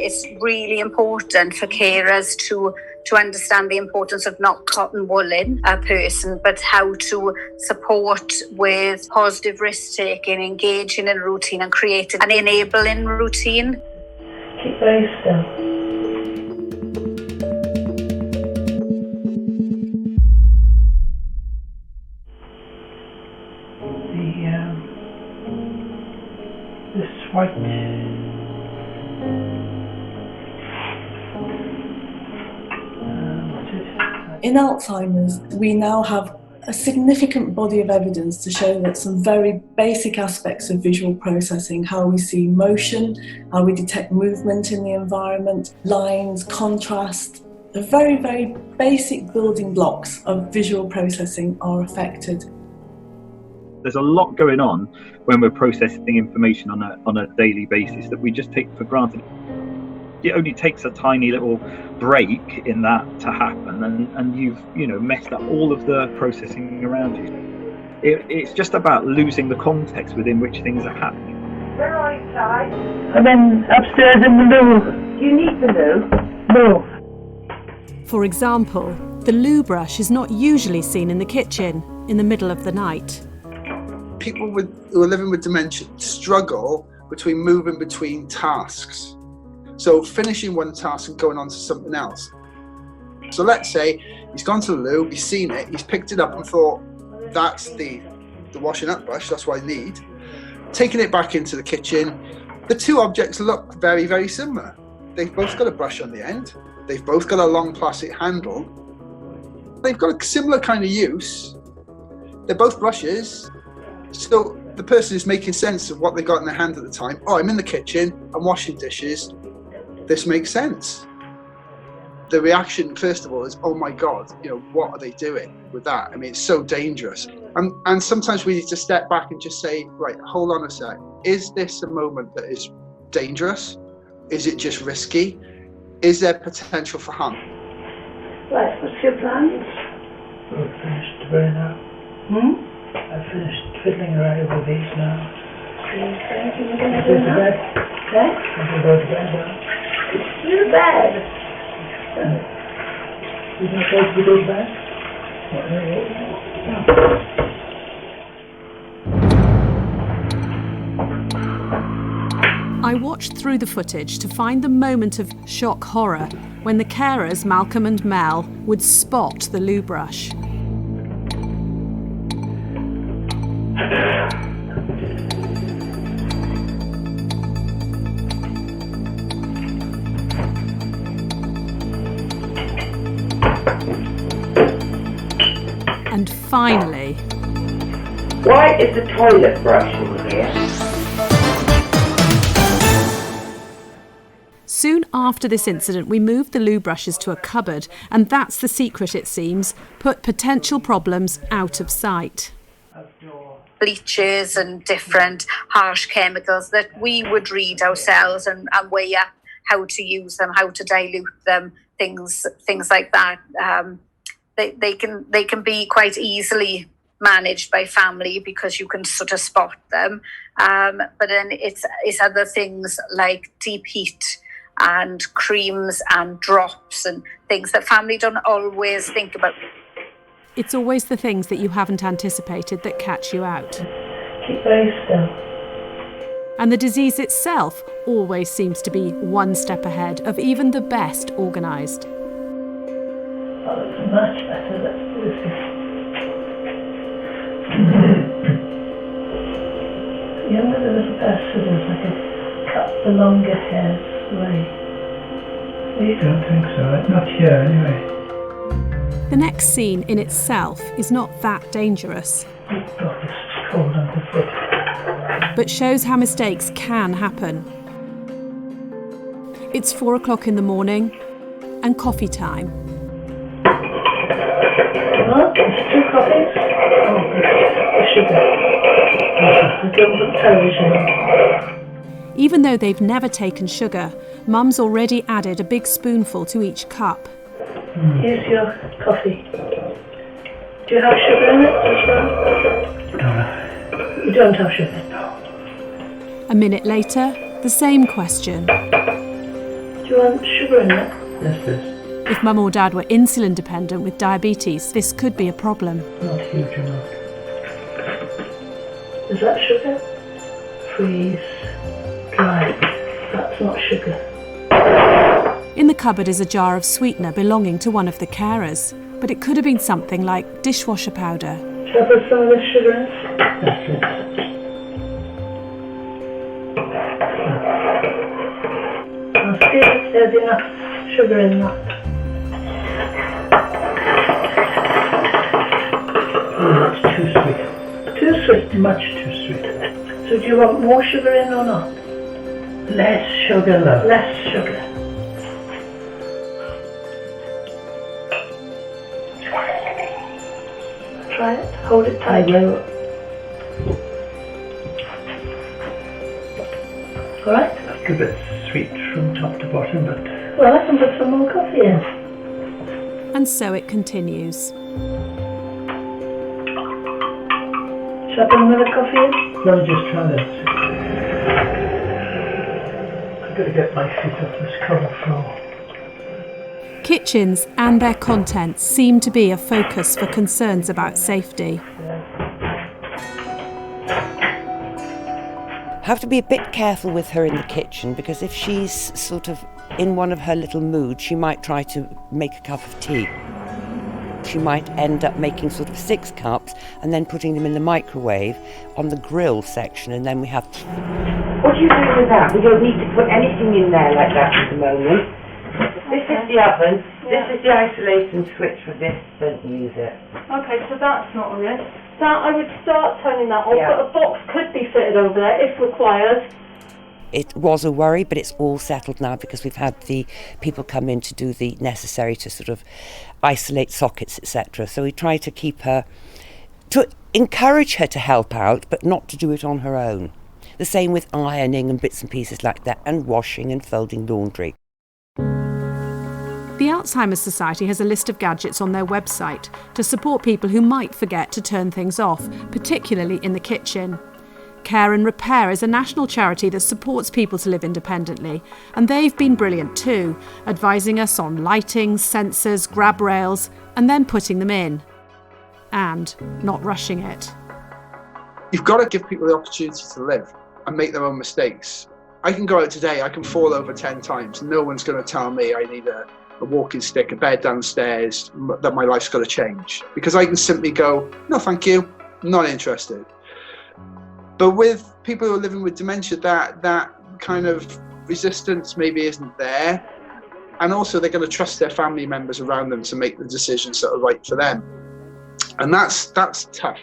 it's really important for carers to understand the importance of not cotton wooling a person, but how to support with positive risk-taking, engaging in routine and creating an enabling routine. Keep very still. This white in Alzheimer's, we now have a significant body of evidence to show that some very basic aspects of visual processing, how we see motion, how we detect movement in the environment, lines, contrast, the very, very basic building blocks of visual processing are affected. There's a lot going on when we're processing information on a daily basis that we just take for granted. It only takes a tiny little break in that to happen, and you've messed up all of the processing around you. It's just about losing the context within which things are happening. Where are you, Ty? I'm in upstairs in the loo. Do you need the loo? No. For example, the loo brush is not usually seen in the kitchen in the middle of the night. People who are living with dementia struggle between moving between tasks. So finishing one task and going on to something else. So let's say he's gone to the loo, he's seen it, he's picked it up and thought, that's the washing up brush, that's what I need. Taking it back into the kitchen, the two objects look very, very similar. They've both got a brush on the end, they've both got a long plastic handle, they've got a similar kind of use, they're both brushes, so the person is making sense of what they got in their hand at the time. Oh, I'm in the kitchen, I'm washing dishes, this makes sense. The reaction, first of all, is, oh my God, what are they doing with that? I mean, it's so dangerous. And sometimes we need to step back and just say, right, hold on a sec. Is this a moment that is dangerous? Is it just risky? Is there potential for harm? Right, what's your plans? We're finished very now. I've finished fiddling around with these now. Okay, you're going to Go do to that? bed. Okay. I'm going to go to bed now. To the bed. You're not going to go to bed? I watched through the footage to find the moment of shock horror when the carers, Malcolm and Mel, would spot the loo brush. And finally... Why is the toilet brush in here? Soon after this incident, we moved the loo brushes to a cupboard, and that's the secret, it seems: put potential problems out of sight. Bleaches and different harsh chemicals that we would read ourselves and weigh up how to use them, how to dilute them, things like that. They can be quite easily managed by family because you can sort of spot them. But then it's other things like deep heat and creams and drops and things that family don't always think about. It's always the things that you haven't anticipated that catch you out. Keep very still. And the disease itself always seems to be one step ahead of even the best organised. Oh, it's much better. Let's do this. The younger the little person is, I could cut the longer hairs away. I don't think so. Not here, anyway. The next scene in itself is not that dangerous, Oh, it's cold underfoot. but shows how mistakes can happen. It's 4 o'clock in the morning and coffee time. What? 2 coffees? Oh, good. Sugar. I don't put television on. Even though they've never taken sugar, Mum's already added a big spoonful to each cup. Here's your coffee. Do you have sugar in it as well? No. You don't have sugar? A minute later, the same question. you want sugar in it? Yes, please. If mum or dad were insulin dependent with diabetes, this could be a problem. Not huge enough. Is that sugar? Freeze. Dry. That's not sugar. In the cupboard is a jar of sweetener belonging to one of the carers, but it could have been something like dishwasher powder. Shall I put some of this sugar in? Yes, please. I'll see if there's enough sugar in that. Oh, that's too sweet. Too sweet. Much too sweet. So do you want more sugar in or not? Less sugar, love. Less sugar. Try it. Hold it I tight. will. All right? A bit sweet from top to bottom, but Well, I can put some more coffee in. And so it continues. Shall I put another coffee in? let me just try this. I've got to get my feet off this cold floor. Kitchens and their contents seem to be a focus for concerns about safety. Have to be a bit careful with her in the kitchen, because if she's sort of in one of her little moods, she might try to make a cup of tea. She might end up making sort of 6 cups and then putting them in the microwave on the grill section, and then we have... What do you do with that? We don't need to put anything in there like that at the moment. This is the oven, this is the isolation switch for this, don't use it. Okay, so that's not on it. That, I would start turning that off, Yeah. but a box could be fitted over there if required. It was a worry, but it's all settled now because we've had the people come in to do the necessary to sort of isolate sockets, etc. So we try to keep her, to encourage her to help out, but not to do it on her own. The same with ironing and bits and pieces like that, and washing and folding laundry. The Alzheimer's Society has a list of gadgets on their website to support people who might forget to turn things off, particularly in the kitchen. Care and Repair is a national charity that supports people to live independently, and they've been brilliant too, advising us on lighting, sensors, grab rails, and then putting them in. And not rushing it. You've got to give people the opportunity to live and make their own mistakes. I can go out today, I can fall over 10 times. No one's going to tell me I need a walking stick, a bed downstairs, that my life's got to change. Because I can simply go, no thank you, not interested. But with people who are living with dementia, that kind of resistance maybe isn't there. And also they're going to trust their family members around them to make the decisions that are right for them. And that's tough.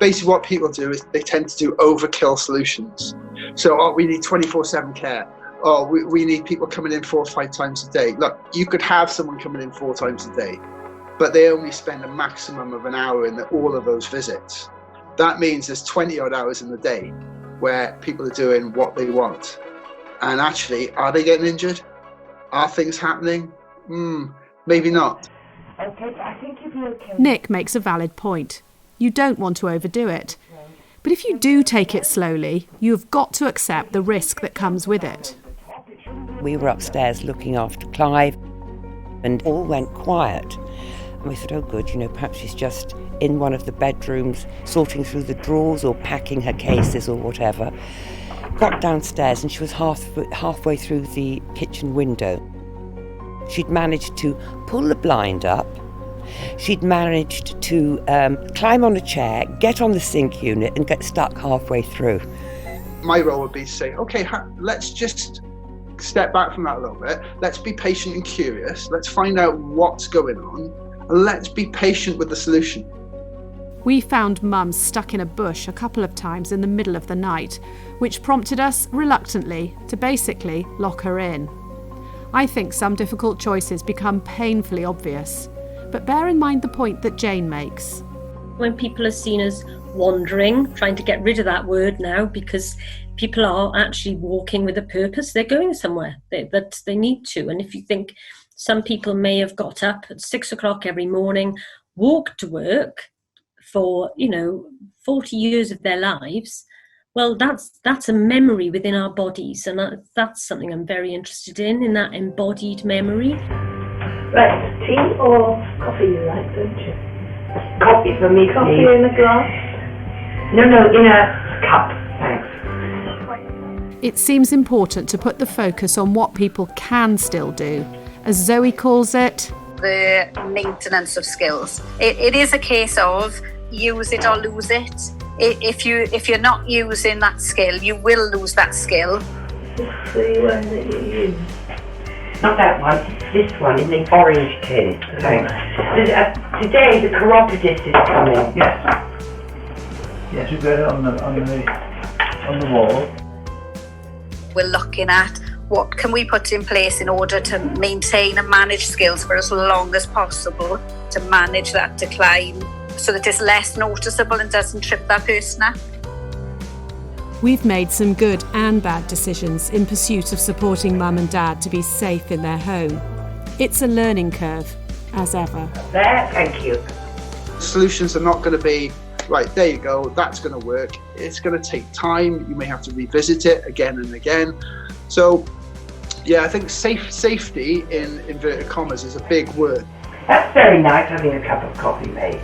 Basically what people do is they tend to do overkill solutions. So, we need 24/7 care. We need people coming in 4 or 5 times a day. Look, you could have someone coming in 4 times a day, but they only spend a maximum of an hour in all of those visits. That means there's 20 odd hours in the day where people are doing what they want. And actually, are they getting injured? Are things happening? Maybe not. Okay, but I think you'll be okay. Nick makes a valid point. You don't want to overdo it. But if you do take it slowly, you've got to accept the risk that comes with it. We were upstairs looking after Clive, and all went quiet. And we thought, oh good, perhaps she's just in one of the bedrooms sorting through the drawers or packing her cases or whatever. Got downstairs and she was halfway through the kitchen window. She'd managed to pull the blind up. She'd managed to climb on a chair, get on the sink unit and get stuck halfway through. My role would be to say, okay, let's just step back from that a little bit. Let's be patient and curious. Let's find out what's going on. And let's be patient with the solution. We found Mum stuck in a bush a couple of times in the middle of the night, which prompted us, reluctantly, to basically lock her in. I think some difficult choices become painfully obvious, but bear in mind the point that Jane makes. When people are seen as wandering, trying to get rid of that word now, because people are actually walking with a purpose, they're going somewhere that they need to. And if you think some people may have got up at 6 o'clock every morning, walked to work for, 40 years of their lives, Well, that's a memory within our bodies, and that's something I'm very interested in that embodied memory. Right, tea or coffee you like, don't you? Coffee for me, Coffee please. in a glass? No, in a cup, thanks. It seems important to put the focus on what people can still do. As Zoe calls it, the maintenance of skills. It is a case of use it or lose it. If you're not using that skill, you will lose that skill. What's the one that you use? Not that one, this one in the orange tin. Thanks. Today the chiropodist is coming. Yes, we've got it on the wall. We're looking at what can we put in place in order to maintain and manage skills for as long as possible, to manage that decline so that it's less noticeable and doesn't trip that person up. we've made some good and bad decisions in pursuit of supporting mum and dad to be safe in their home. It's a learning curve, as ever. There, thank you. Solutions are not going to be, right, there you go, that's going to work. It's going to take time. You may have to revisit it again and again. So, yeah, I think safety, in inverted commas, is a big word. That's very nice, having a cup of coffee, mate.